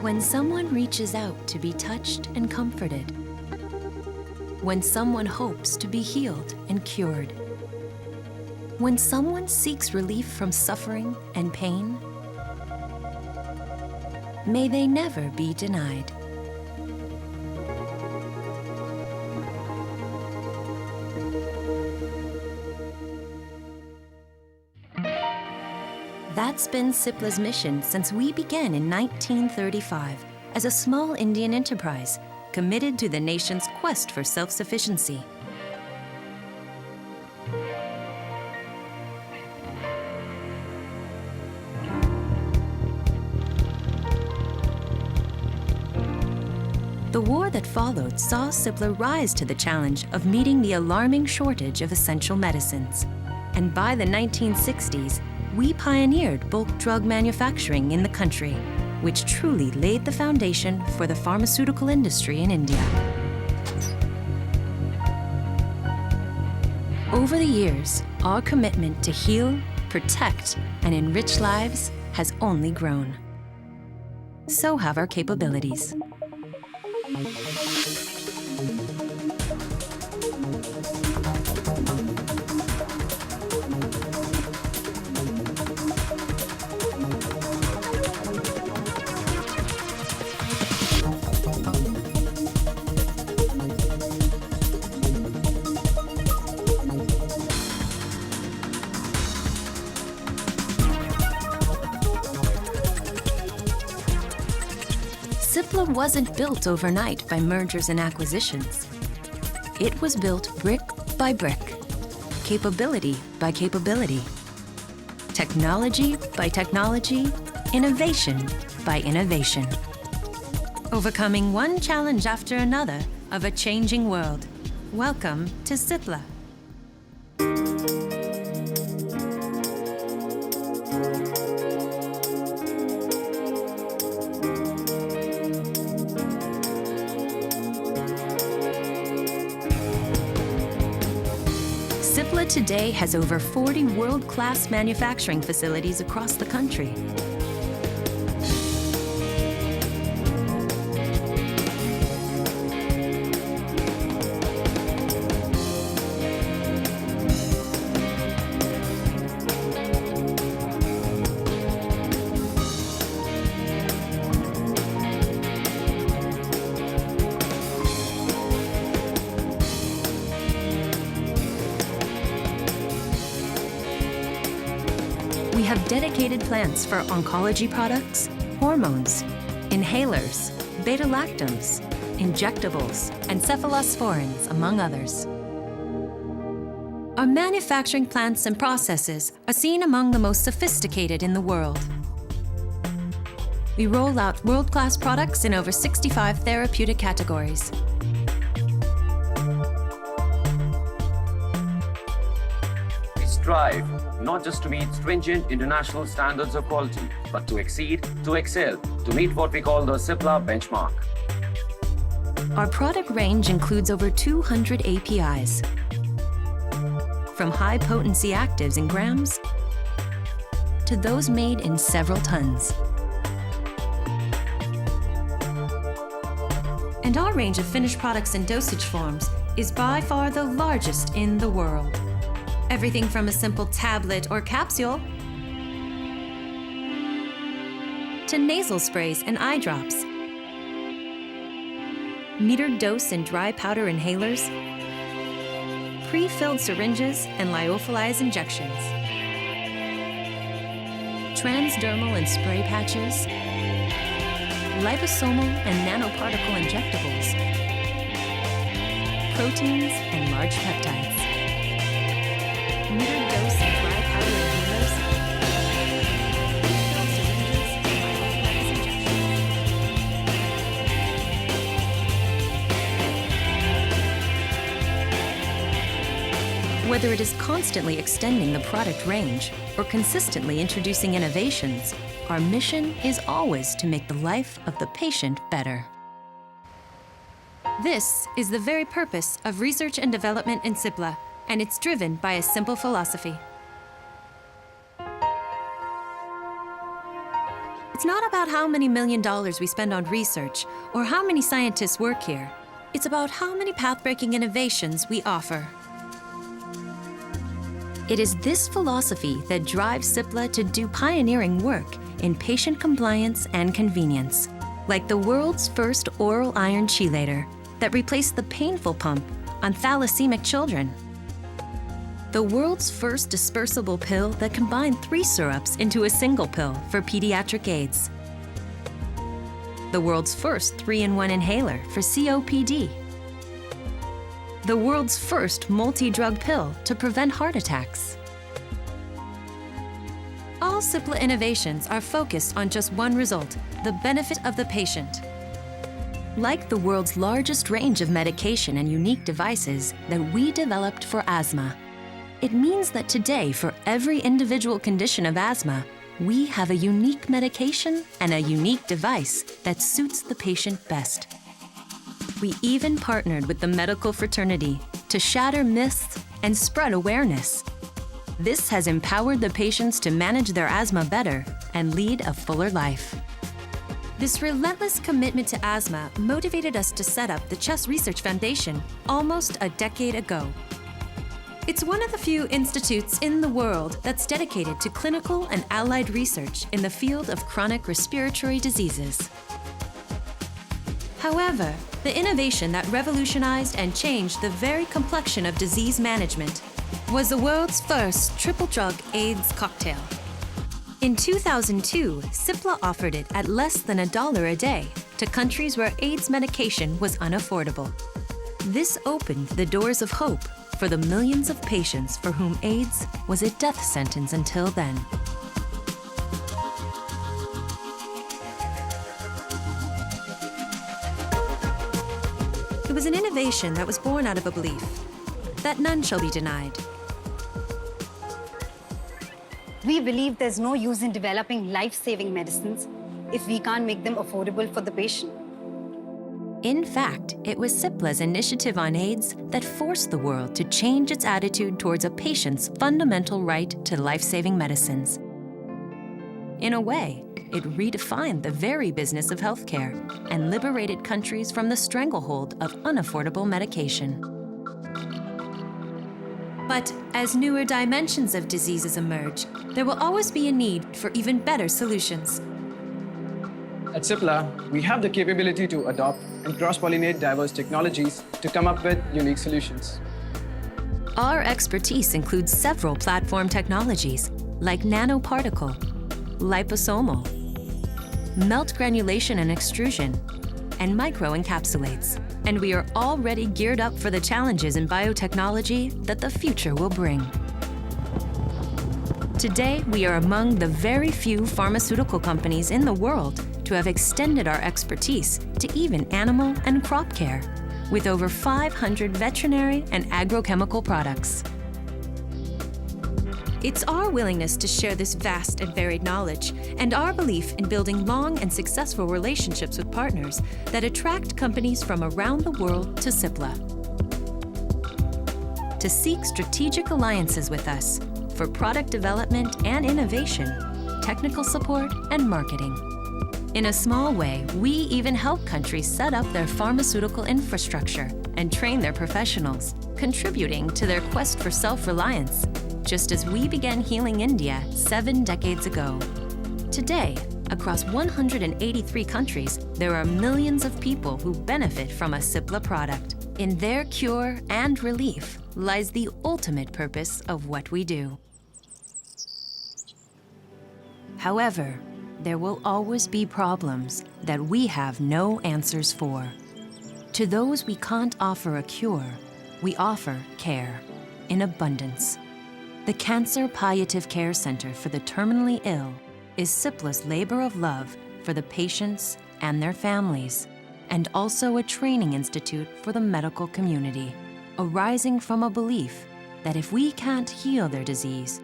When someone reaches out to be touched and comforted, when someone hopes to be healed and cured, when someone seeks relief from suffering and pain, may they never be denied. That's been Cipla's mission since we began in 1935 as a small Indian enterprise committed to the nation's quest for self-sufficiency. The war that followed saw Cipla rise to the challenge of meeting the alarming shortage of essential medicines. And by the 1960s, we pioneered bulk drug manufacturing in the country, which truly laid the foundation for the pharmaceutical industry in India. Over the years, our commitment to heal, protect, and enrich lives has only grown. So have our capabilities. Cipla wasn't built overnight by mergers and acquisitions. It was built brick by brick, capability by capability, technology by technology, innovation by innovation. Overcoming one challenge after another of a changing world. Welcome to Cipla. Cipla today has over 40 world-class manufacturing facilities across the country. We have dedicated plants for oncology products, hormones, inhalers, beta-lactams, injectables, and cephalosporins, among others. Our manufacturing plants and processes are seen among the most sophisticated in the world. We roll out world-class products in over 65 therapeutic categories. We strive not just to meet stringent international standards of quality, but to exceed, to excel, to meet what we call the Cipla benchmark. Our product range includes over 200 APIs, from high-potency actives in grams to those made in several tons. And our range of finished products and dosage forms is by far the largest in the world. Everything from a simple tablet or capsule to nasal sprays and eye drops, metered dose and dry powder inhalers, pre-filled syringes and lyophilized injections, transdermal and spray patches, liposomal and nanoparticle injectables, proteins and large peptides. Metered dose and dry powder inhalers, pre-filled syringes, and lyophilized injections. Whether it is constantly extending the product range or consistently introducing innovations, our mission is always to make the life of the patient better. This is the very purpose of research and development in Cipla, and it's driven by a simple philosophy. It's not about how many $1 million we spend on research or how many scientists work here. It's about how many path-breaking innovations we offer. It is this philosophy that drives Cipla to do pioneering work in patient compliance and convenience, like the world's first oral iron chelator that replaced the painful pump on thalassaemic children. The world's first dispersible pill that combined 3 syrups into a single pill for pediatric AIDS. The world's first 3-in-1 inhaler for COPD. The world's first multi-drug pill to prevent heart attacks. All Cipla innovations are focused on just one result, the benefit of the patient. Like the world's largest range of medication and unique devices that we developed for asthma, it means that today, for every individual condition of asthma, we have a unique medication and a unique device that suits the patient best. We even partnered with the medical fraternity to shatter myths and spread awareness. This has empowered the patients to manage their asthma better and lead a fuller life. This relentless commitment to asthma motivated us to set up the Chest Research Foundation almost a decade ago. It's one of the few institutes in the world that's dedicated to clinical and allied research in the field of chronic respiratory diseases. However, the innovation that revolutionized and changed the very complexion of disease management was the world's first triple-drug AIDS cocktail. In 2002, Cipla offered it at less than $1 a day to countries where AIDS medication was unaffordable. This opened the doors of hope for the millions of patients for whom AIDS was a death sentence until then. It was an innovation that was born out of a belief that none shall be denied. We believe there's no use in developing life-saving medicines if we can't make them affordable for the patient. In fact, it was Cipla's initiative on AIDS that forced the world to change its attitude towards a patient's fundamental right to life-saving medicines. In a way, it redefined the very business of healthcare and liberated countries from the stranglehold of unaffordable medication. But as newer dimensions of diseases emerge, there will always be a need for even better solutions. At Cipla, we have the capability to adopt and cross-pollinate diverse technologies to come up with unique solutions. Our expertise includes several platform technologies like nanoparticle, liposomal, melt granulation and extrusion, and microencapsulates. And we are already geared up for the challenges in biotechnology that the future will bring. Today, we are among the very few pharmaceutical companies in the world to have extended our expertise to even animal and crop care, with over 500 veterinary and agrochemical products. It's our willingness to share this vast and varied knowledge and our belief in building long and successful relationships with partners that attract companies from around the world to Cipla. To seek strategic alliances with us for product development and innovation, technical support, and marketing. In a small way, we even help countries set up their pharmaceutical infrastructure and train their professionals, contributing to their quest for self-reliance, just as we began healing India 7 decades ago. Today, across 183 countries, there are millions of people who benefit from a Cipla product. In their cure and relief lies the ultimate purpose of what we do. However, there will always be problems that we have no answers for. To those we can't offer a cure, we offer care in abundance. The Cancer Palliative Care Center for the Terminally Ill is Cipla's labor of love for the patients and their families, and also a training institute for the medical community, arising from a belief that if we can't heal their disease,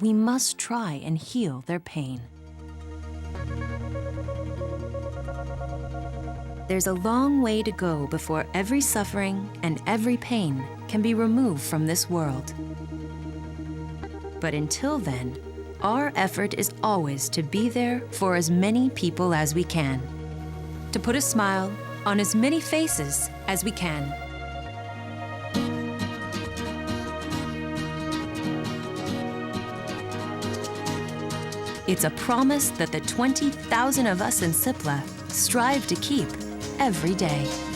we must try and heal their pain. There's a long way to go before every suffering and every pain can be removed from this world. But until then, Our effort is always to be there for as many people as we can, to put a smile on as many faces as we can. It's a promise that the 20,000 of us in Cipla strive to keep every day.